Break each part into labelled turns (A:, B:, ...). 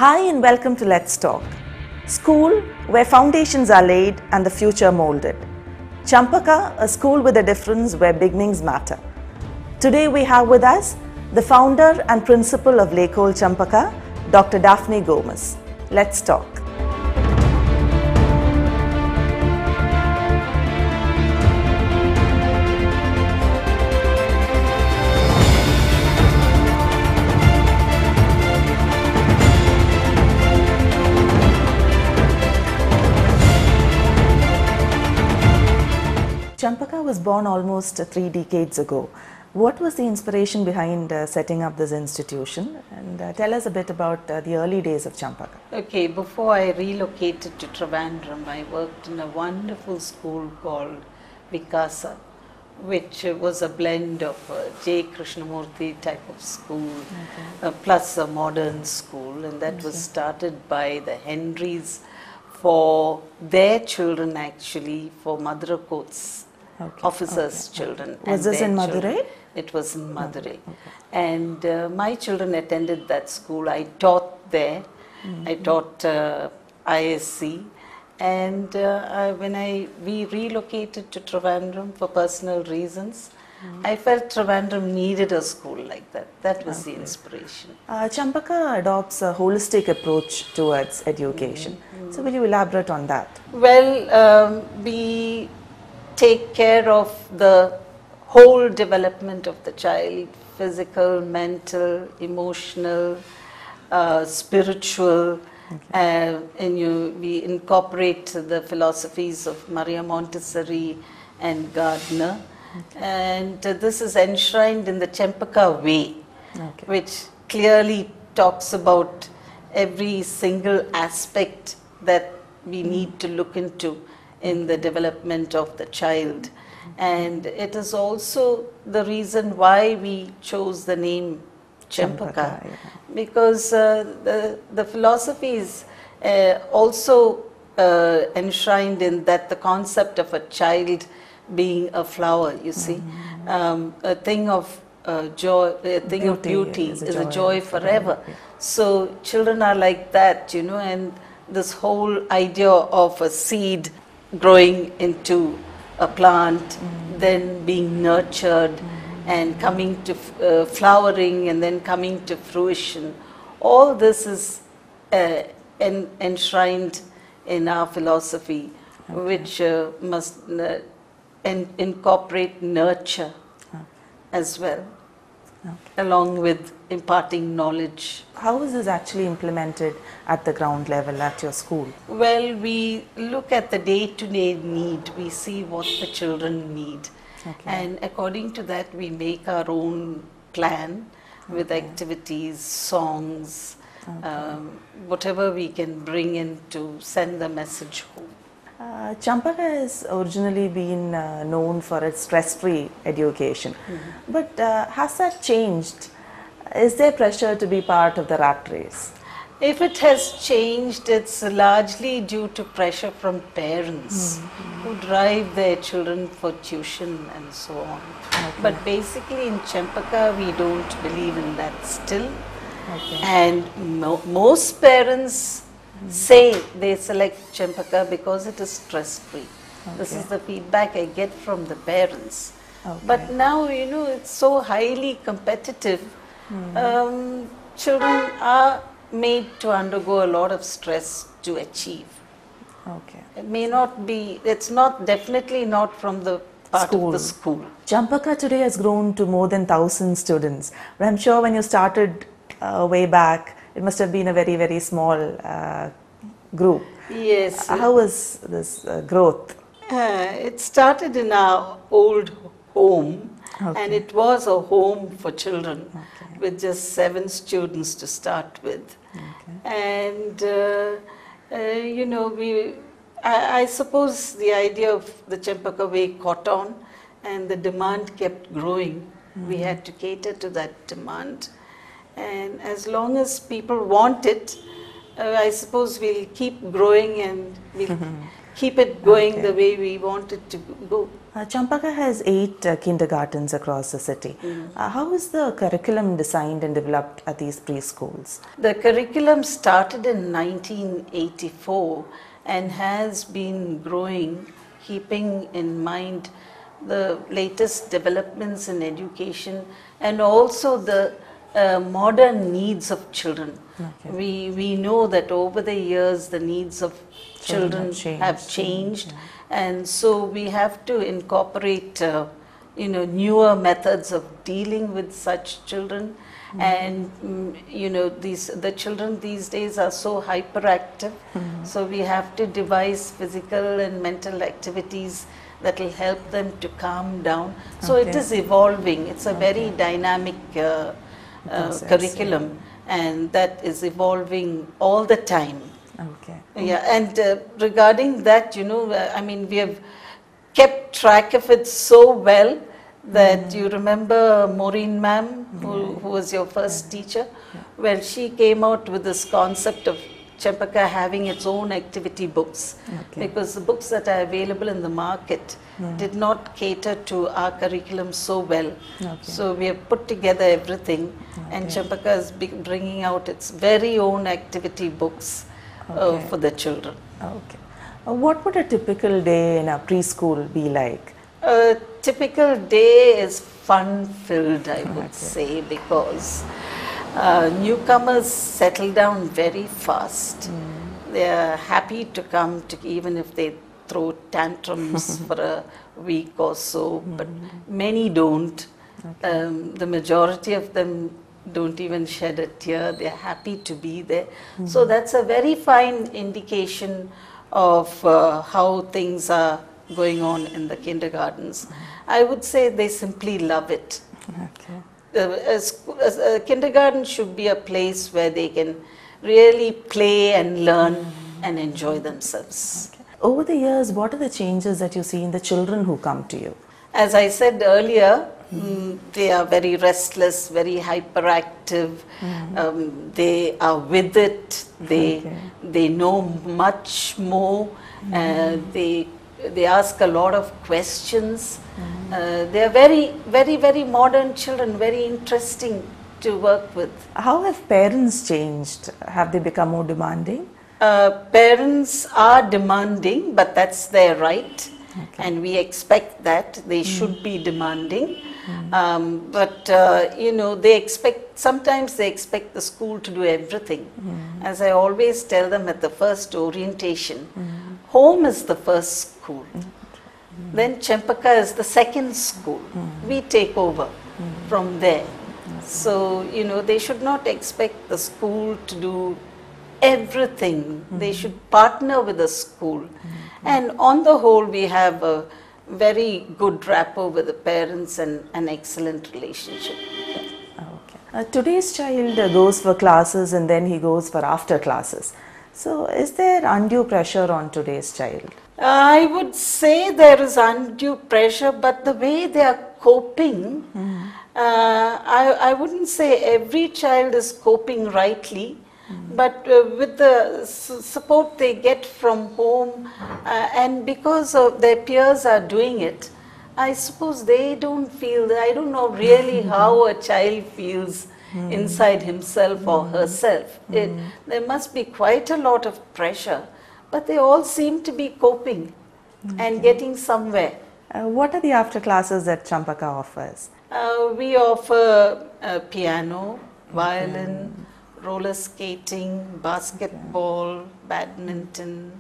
A: Hi and welcome to Let's Talk, school where foundations are laid and the future molded. Champaka, a school with a difference where beginnings matter. Today we have with us the founder and principal of Untitled Chapter, Dr. Daphne Gomez. Let's talk. Chempaka was born almost 3 decades ago. What was the inspiration behind setting up this institution? And tell us a bit about the early days of Chempaka.
B: Okay, before I relocated to Trivandrum, I worked in a wonderful school called Vikasa, which was a blend of J. Krishnamurti type of school, plus a modern school, and that was started by the Henrys for their children, actually, for Madura Coats. Officers' children.
A: Was this in Madurai?
B: It was in Madurai. And my children attended that school. I taught there. I taught ISC. And when we relocated to Trivandrum for personal reasons, I felt Trivandrum needed a school like that. That was the inspiration.
A: Champaka adopts a holistic approach towards education. So will you elaborate on that?
B: Well, we take care of the whole development of the child, physical, mental, emotional, spiritual, and we incorporate the philosophies of Maria Montessori and Gardner, and this is enshrined in the Chempaka way, which clearly talks about every single aspect that we need to look into in the development of the child. And it is also the reason why we chose the name Chempaka, because the philosophy is also enshrined in that the concept of a child being a flower, you see, a thing of joy, a thing of beauty is a joy forever. So children are like that, you know, and this whole idea of a seed growing into a plant, then being nurtured and coming to flowering and then coming to fruition. All this is enshrined in our philosophy, which must incorporate nurture as well, along with imparting knowledge.
A: How is this actually implemented at the ground level at your school?
B: Well, we look at the day-to-day need. We see what the children need. And according to that, we make our own plan with activities, songs, whatever we can bring in to send the message home.
A: Champaka has originally been known for its stress-free education, but has that changed? Is there pressure to be part of the rat race?
B: If it has changed, it's largely due to pressure from parents who drive their children for tuition and so on. But basically in Chempaka, we don't believe in that still. And most parents say they select Chempaka because it is stress-free. This is the feedback I get from the parents. But now, you know, it's so highly competitive. Children are made to undergo a lot of stress to achieve. It may not be, it's not, definitely not from the part of the school.
A: Champaka today has grown to more than 1,000 students. But I'm sure when you started way back, it must have been a very, very small group.
B: Yes.
A: How was this growth?
B: It started in our old home, and it was a home for children with just 7 students to start with. And, you know, I suppose the idea of the Chempaka way caught on, and the demand kept growing. We had to cater to that demand. And as long as people want it, I suppose we'll keep growing and we'll keep it going the way we want it to go.
A: Champaka has 8 kindergartens across the city. How is the curriculum designed and developed at these preschools?
B: The curriculum started in 1984 and has been growing, keeping in mind the latest developments in education and also the modern needs of children. Okay. We know that over the years the needs of children have changed, and so we have to incorporate newer methods of dealing with such children. And the children these days are so hyperactive, so we have to devise physical and mental activities that will help them to calm down. So it is evolving. It's a very dynamic curriculum, and that is evolving all the time.
A: Okay.
B: Yeah, and regarding that, I mean, we have kept track of it so well that you remember Maureen ma'am, who was your first teacher? Well, she came out with this concept of Chempaka having its own activity books, because the books that are available in the market did not cater to our curriculum so well. So we have put together everything, and Chempaka is bringing out its very own activity books for the children.
A: Okay. What would a typical day in a preschool be like?
B: A typical day is fun-filled, I would say, because newcomers settle down very fast. They are happy to come, even if they throw tantrums for a week or so, but many don't. The majority of them don't even shed a tear. They're happy to be there. So that's a very fine indication of how things are going on in the kindergartens. I would say they simply love it. A kindergarten should be a place where they can really play and learn and enjoy themselves.
A: Over the years, what are the changes that you see in the children who come to you?
B: As I said earlier, they are very restless, very hyperactive. They are with it. They know much more. They ask a lot of questions. They are very, very, very modern children, very interesting to work with.
A: How have parents changed? Have they become more demanding?
B: Parents are demanding, but that's their right. And we expect that. They should be demanding. But sometimes they expect the school to do everything. As I always tell them at the first orientation, home is the first school. Then Chempaka is the second school. We take over from there. So, they should not expect the school to do everything. They should partner with the school. And on the whole, we have a very good rapport with the parents and an excellent relationship.
A: Today's child goes for classes and then he goes for after classes. So is there undue pressure on today's child?
B: I would say there is undue pressure, but the way they are coping, I wouldn't say every child is coping rightly. But with the support they get from home and because of their peers are doing it, I suppose they don't feel, I don't know really how a child feels inside himself or herself. There must be quite a lot of pressure, but they all seem to be coping and getting somewhere.
A: What are the after classes that Champaka offers?
B: We offer piano, violin, roller skating, basketball, badminton,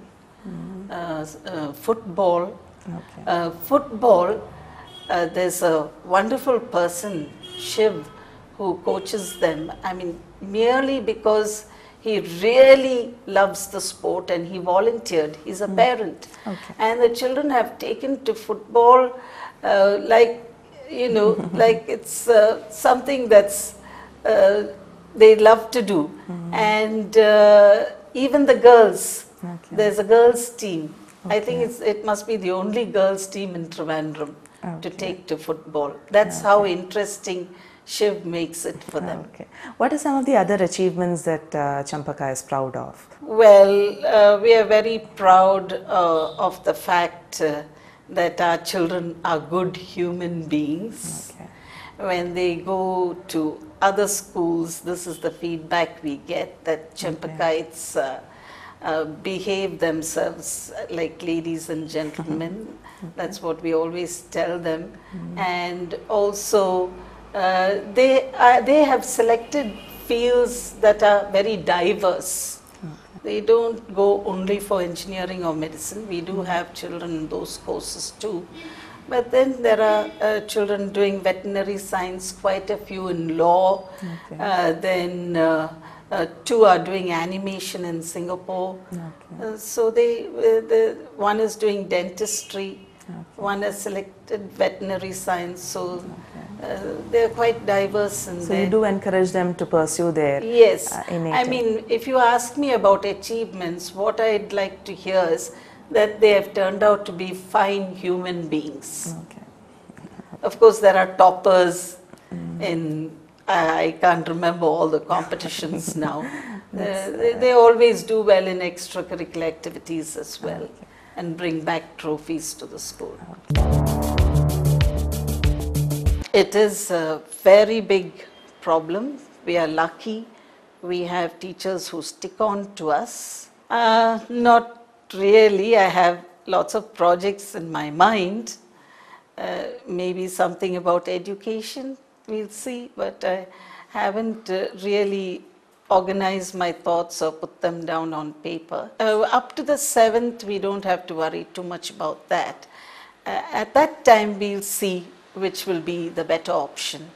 B: football. Football, there's a wonderful person, Shiv, who coaches them. I mean, merely because he really loves the sport and he volunteered. He's a parent. And the children have taken to football like it's something that's they love to do. And even the girls, there's a girls team. I think it must be the only girls team in Trivandrum to take to football. That's how interesting Shiv makes it for them.
A: Okay. What are some of the other achievements that Champaka is proud of?
B: Well, we are very proud of the fact that our children are good human beings.
A: Okay.
B: When they go to other schools, this is the feedback we get, that Champakaites behave themselves like ladies and gentlemen. That's what we always tell them. And also, they have selected fields that are very diverse. They don't go only for engineering or medicine. We do have children in those courses too. But then there are children doing veterinary science, quite a few in law. Then 2 are doing animation in Singapore. So one is doing dentistry, one has selected veterinary science. So they're quite diverse.
A: So you do encourage them to pursue their
B: Yes.
A: innate.
B: I mean, if you ask me about achievements, what I'd like to hear is that they have turned out to be fine human beings.
A: Okay.
B: Of course, there are toppers in, I can't remember all the competitions now. They always do well in extracurricular activities as well, and bring back trophies to the school. It is a very big problem. We are lucky. We have teachers who stick on to us. Not really. I have lots of projects in my mind. Maybe something about education, we'll see, but I haven't really organized my thoughts or put them down on paper. Up to the 7th, we don't have to worry too much about that. At that time, we'll see which will be the better option.